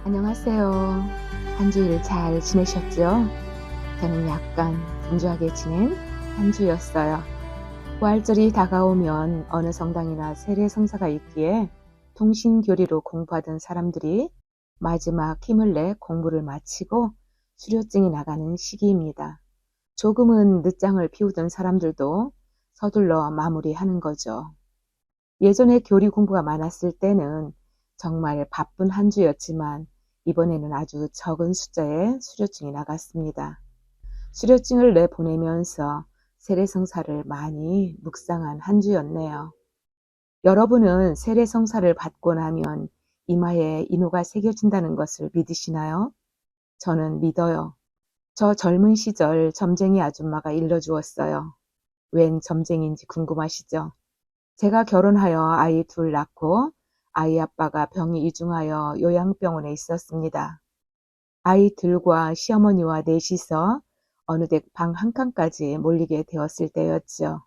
안녕하세요. 한 주일 잘 지내셨죠? 저는 약간 분주하게 지낸 한 주였어요. 부활절이 다가오면 어느 성당이나 세례성사가 있기에 통신교리로 공부하던 사람들이 마지막 힘을 내 공부를 마치고 수료증이 나가는 시기입니다. 조금은 늦장을 피우던 사람들도 서둘러 마무리하는 거죠. 예전에 교리 공부가 많았을 때는 정말 바쁜 한 주였지만 이번에는 아주 적은 숫자의 수료증이 나갔습니다. 수료증을 내보내면서 세례성사를 많이 묵상한 한 주였네요. 여러분은 세례성사를 받고 나면 이마에 인호가 새겨진다는 것을 믿으시나요? 저는 믿어요. 저 젊은 시절 점쟁이 아줌마가 일러주었어요. 웬 점쟁이인지 궁금하시죠? 제가 결혼하여 아이 둘 낳고 아이 아빠가 병이 이중하여 요양병원에 있었습니다. 아이들과 시어머니와 넷이서 어느덧 방 한 칸까지 몰리게 되었을 때였죠.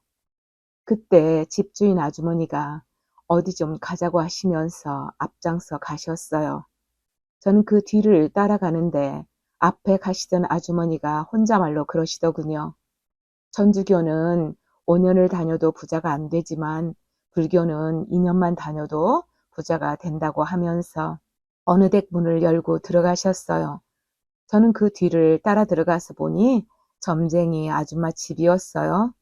그때 집주인 아주머니가 어디 좀 가자고 하시면서 앞장서 가셨어요. 저는 그 뒤를 따라가는데 앞에 가시던 아주머니가 혼자말로 그러시더군요. 천주교는 5년을 다녀도 부자가 안 되지만 불교는 2년만 다녀도 부자가 된다고 하면서 어느덧 문을 열고 들어가셨어요. 저는 그 뒤를 따라 들어가서 보니 점쟁이 아줌마 집이었어요.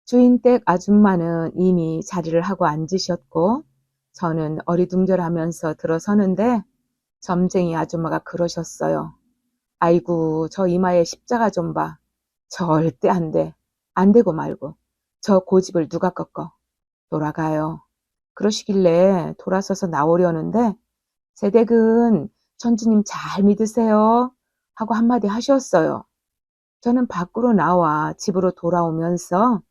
주인댁 아줌마는 이미 자리를 하고 앉으셨고 저는 어리둥절하면서 들어서는데 점쟁이 아줌마가 그러셨어요. 아이고, 저 이마에 십자가 좀 봐. 절대 안 돼. 안 되고 말고. 저 고집을 누가 꺾어. 돌아가요. 그러시길래 돌아서서 나오려는데 세댁은 천주님 잘 믿으세요 하고 한마디 하셨어요. 저는 밖으로 나와 집으로 돌아오면서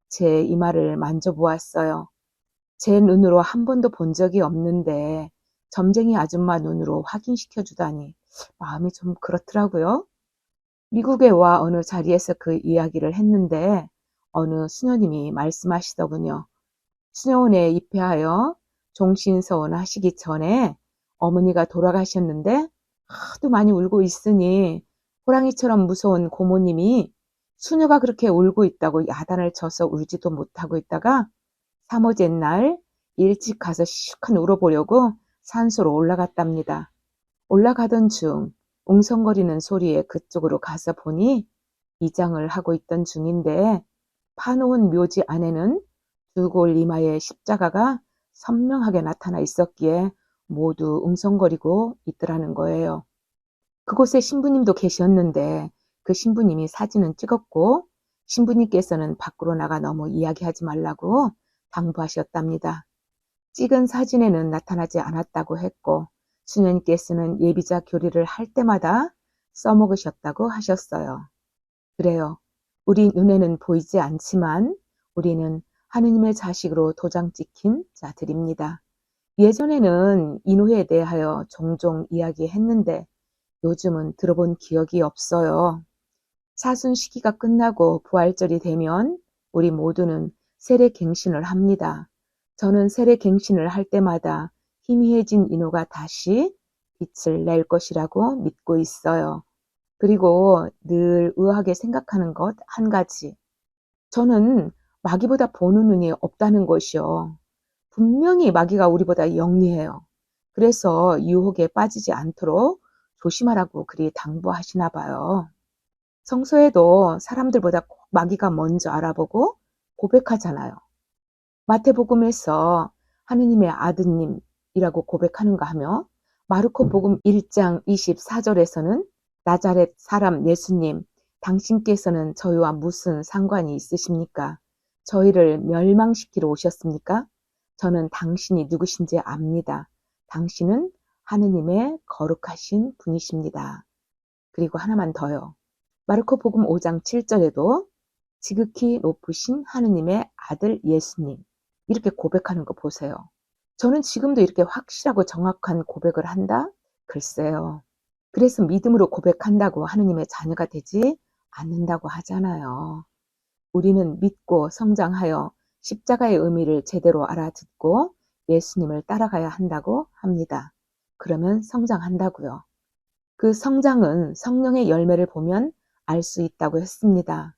제 이마를 만져보았어요. 제 눈으로 한 번도 본 적이 없는데 점쟁이 아줌마 눈으로 확인시켜 주다니 마음이 좀 그렇더라고요. 미국에 와 어느 자리에서 그 이야기를 했는데 어느 수녀님이 말씀하시더군요. 수녀원에 입회하여 종신서원 하시기 전에 어머니가 돌아가셨는데 하도 많이 울고 있으니 호랑이처럼 무서운 고모님이 수녀가 그렇게 울고 있다고 야단을 쳐서 울지도 못하고 있다가 사모제 날 일찍 가서 시컷 울어보려고 산소로 올라갔답니다. 올라가던 중 웅성거리는 소리에 그쪽으로 가서 보니 이장을 하고 있던 중인데 파놓은 묘지 안에는 두 골 이마에 십자가가 선명하게 나타나 있었기에 모두 웅성거리고 있더라는 거예요. 그곳에 신부님도 계셨는데 그 신부님이 사진은 찍었고 신부님께서는 밖으로 나가 너무 이야기하지 말라고 당부하셨답니다. 찍은 사진에는 나타나지 않았다고 했고 수녀님께서는 예비자 교리를 할 때마다 써먹으셨다고 하셨어요. 그래요. 우리 눈에는 보이지 않지만 우리는 하느님의 자식으로 도장 찍힌 자들입니다. 예전에는 인후에 대하여 종종 이야기했는데 요즘은 들어본 기억이 없어요. 사순 시기가 끝나고 부활절이 되면 우리 모두는 세례갱신을 합니다. 저는 세례갱신을 할 때마다 희미해진 인후가 다시 빛을 낼 것이라고 믿고 있어요. 그리고 늘 의아하게 생각하는 것 한 가지. 저는 마귀보다 보는 눈이 없다는 것이요. 분명히 마귀가 우리보다 영리해요. 그래서 유혹에 빠지지 않도록 조심하라고 그리 당부하시나 봐요. 성서에도 사람들보다 꼭 마귀가 먼저 알아보고 고백하잖아요. 마태복음에서 하느님의 아드님이라고 고백하는가 하며 마르코복음 1장 24절에서는 나자렛 사람 예수님, 당신께서는 저희와 무슨 상관이 있으십니까? 저희를 멸망시키러 오셨습니까? 저는 당신이 누구신지 압니다. 당신은 하느님의 거룩하신 분이십니다. 그리고 하나만 더요. 마르코복음 5장 7절에도 지극히 높으신 하느님의 아들 예수님 이렇게 고백하는 거 보세요. 저는 지금도 이렇게 확실하고 정확한 고백을 한다? 글쎄요. 그래서 믿음으로 고백한다고 하느님의 자녀가 되지 않는다고 하잖아요. 우리는 믿고 성장하여 십자가의 의미를 제대로 알아듣고 예수님을 따라가야 한다고 합니다. 그러면 성장한다고요. 그 성장은 성령의 열매를 보면 알 수 있다고 했습니다.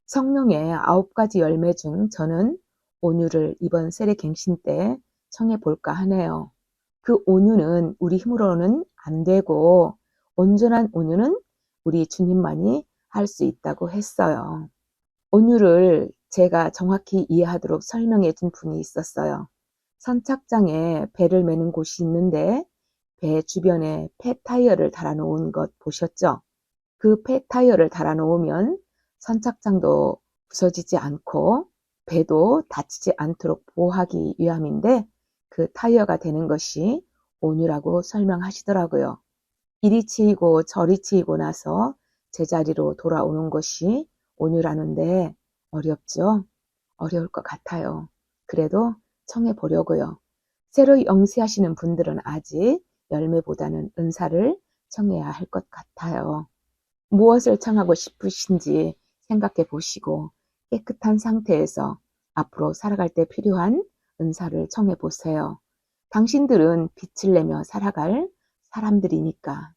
성령의 9가지 열매 중 저는 온유를 이번 세례갱신 때 청해 볼까 하네요. 그 온유는 우리 힘으로는 안 되고 온전한 온유는 우리 주님만이 할 수 있다고 했어요. 온유를 제가 정확히 이해하도록 설명해 준 분이 있었어요. 선착장에 배를 매는 곳이 있는데 배 주변에 폐타이어를 달아놓은 것 보셨죠? 그 폐타이어를 달아놓으면 선착장도 부서지지 않고 배도 다치지 않도록 보호하기 위함인데 그 타이어가 되는 것이 온유라고 설명하시더라고요. 이리 치이고 저리 치이고 나서 제자리로 돌아오는 것이 온유라는데 어렵죠? 어려울 것 같아요. 그래도 청해 보려고요. 새로 영세하시는 분들은 아직 열매보다는 은사를 청해야 할 것 같아요. 무엇을 청하고 싶으신지 생각해 보시고 깨끗한 상태에서 앞으로 살아갈 때 필요한 은사를 청해 보세요. 당신들은 빛을 내며 살아갈 사람들이니까.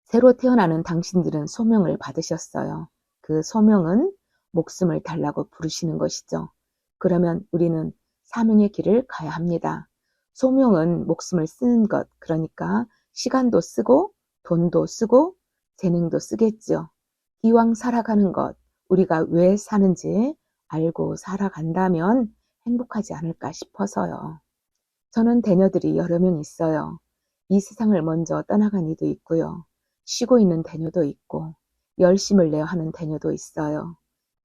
새로 태어나는 당신들은 소명을 받으셨어요. 그 소명은 목숨을 달라고 부르시는 것이죠. 그러면 우리는 사명의 길을 가야 합니다. 소명은 목숨을 쓰는 것, 그러니까 시간도 쓰고 돈도 쓰고 재능도 쓰겠죠. 기왕 살아가는 것, 우리가 왜 사는지 알고 살아간다면 행복하지 않을까 싶어서요. 저는 자녀들이 여러 명 있어요. 이 세상을 먼저 떠나간 이도 있고요. 쉬고 있는 자녀도 있고 열심을 내어 하는 자녀도 있어요.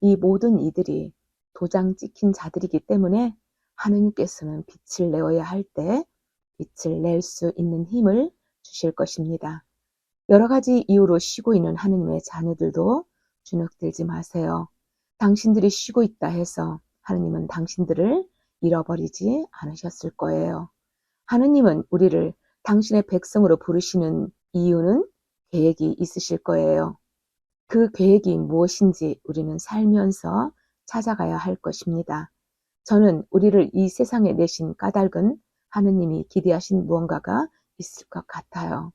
이 모든 이들이 도장 찍힌 자들이기 때문에 하느님께서는 빛을 내어야 할 때 빛을 낼 수 있는 힘을 주실 것입니다. 여러 가지 이유로 쉬고 있는 하느님의 자녀들도 주눅들지 마세요. 당신들이 쉬고 있다 해서 하느님은 당신들을 잃어버리지 않으셨을 거예요. 하느님은 우리를 당신의 백성으로 부르시는 이유는 계획이 있으실 거예요. 그 계획이 무엇인지 우리는 살면서 찾아가야 할 것입니다. 저는 우리를 이 세상에 내신 까닭은 하느님이 기대하신 무언가가 있을 것 같아요.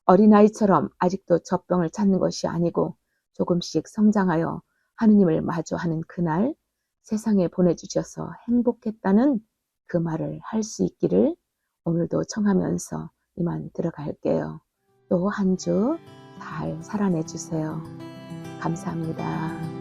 어린아이처럼 아직도 젖병을 찾는 것이 아니고 조금씩 성장하여 하느님을 마주하는 그날 세상에 보내주셔서 행복했다는 그 말을 할 수 있기를 오늘도 청하면서 이만 들어갈게요. 또 한 주 잘 살아내 주세요. 감사합니다.